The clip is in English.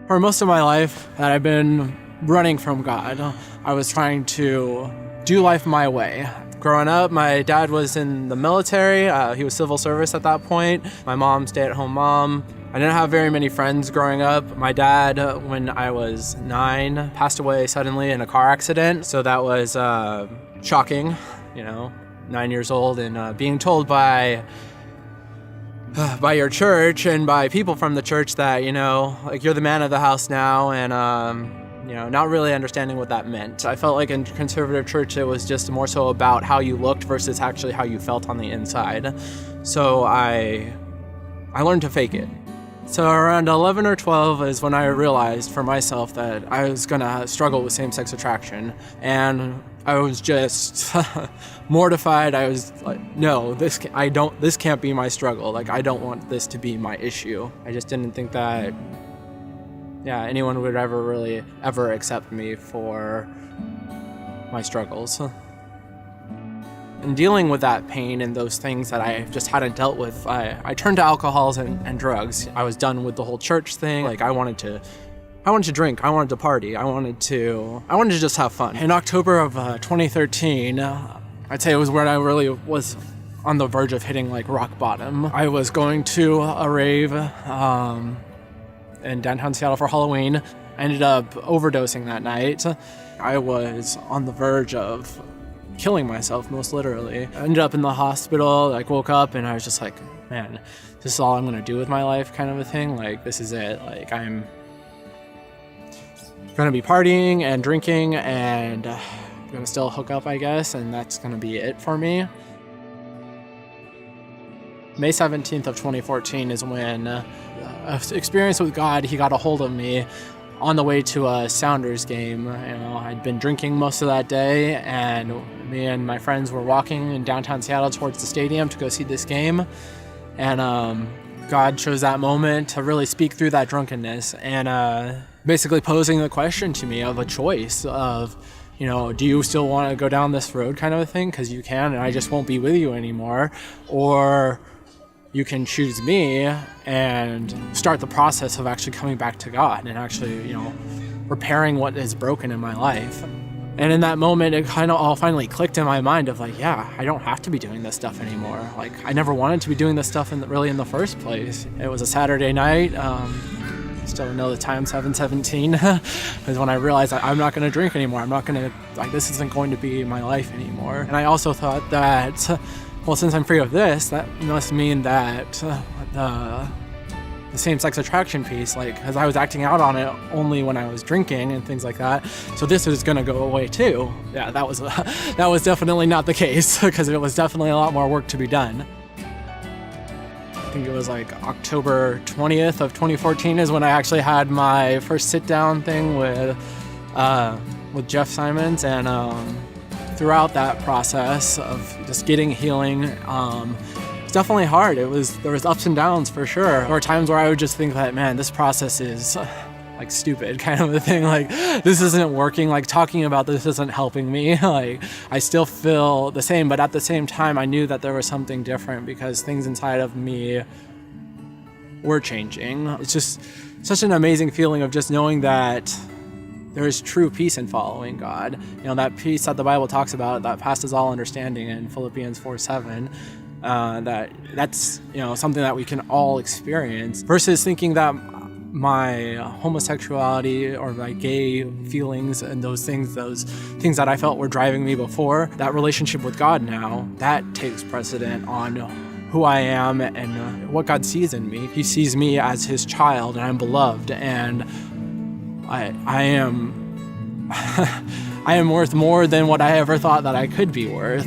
For most of my life that I've been running from God, I was trying to do life my way. Growing up, my dad was in the military. He was civil service at that point. My mom, stay-at-home mom. I didn't have very many friends growing up. My dad, when I was 9, passed away suddenly in a car accident. So that was shocking, 9 years old, and being told by your church and by people from the church that, you're the man of the house now, and not really understanding what that meant. I felt like in conservative church, it was just more so about how you looked versus actually how you felt on the inside. So I learned to fake it. So around 11 or 12 is when I realized for myself that I was gonna struggle with same-sex attraction. And I was just mortified. I was like, no, this can't be my struggle. Like, I don't want this to be my issue. I just didn't think that, anyone would ever accept me for my struggles. And dealing with that pain and those things that I just hadn't dealt with, I turned to alcohols and drugs. I was done with the whole church thing. Like, I wanted to drink, I wanted to party, I wanted to just have fun. In October of 2013, I'd say it was where I really was on the verge of hitting like rock bottom. I was going to a rave in downtown Seattle for Halloween. I ended up overdosing that night. I was on the verge of killing myself, most literally. I ended up in the hospital, woke up and I was just like, man, this is all I'm gonna do with my life, kind of a thing. Like, this is it. Like, I'm gonna be partying and drinking and gonna still hook up, I guess, and that's gonna be it for me. May 17th of 2014 is when an experience with God, he got a hold of me on the way to a Sounders game. I'd been drinking most of that day, and me and my friends were walking in downtown Seattle towards the stadium to go see this game. And God chose that moment to really speak through that drunkenness and basically posing the question to me of a choice of, do you still want to go down this road, kind of a thing? Because you can, and I just won't be with you anymore. Or you can choose me and start the process of actually coming back to God and actually, repairing what is broken in my life. And in that moment, it kind of all finally clicked in my mind of like, yeah, I don't have to be doing this stuff anymore. Like, I never wanted to be doing this stuff in the first place. It was a Saturday night. Still know the time, 7:17, is when I realized that I'm not going to drink anymore. I'm not going to, this isn't going to be my life anymore. And I also thought that, well, since I'm free of this, that must mean that the same-sex attraction piece, because I was acting out on it only when I was drinking and things like that, so this is going to go away too. Yeah, that was definitely not the case, because it was definitely a lot more work to be done. I think it was October 20th of 2014 is when I actually had my first sit-down thing with Jeff Simons, and throughout that process of just getting healing, it's definitely hard. There was ups and downs for sure. There were times where I would just think that, man, this process is stupid, kind of a thing. This isn't working. Talking about this isn't helping me. I still feel the same, but at the same time, I knew that there was something different because things inside of me were changing. It's just such an amazing feeling of just knowing that there is true peace in following God. That peace that the Bible talks about that passes all understanding in Philippians 4:7. That's something that we can all experience, versus thinking that my homosexuality or my gay feelings and those things that I felt were driving me before, that relationship with God now, that takes precedent on who I am and what God sees in me. He sees me as his child, and I'm beloved, and I am I am worth more than what I ever thought that I could be worth.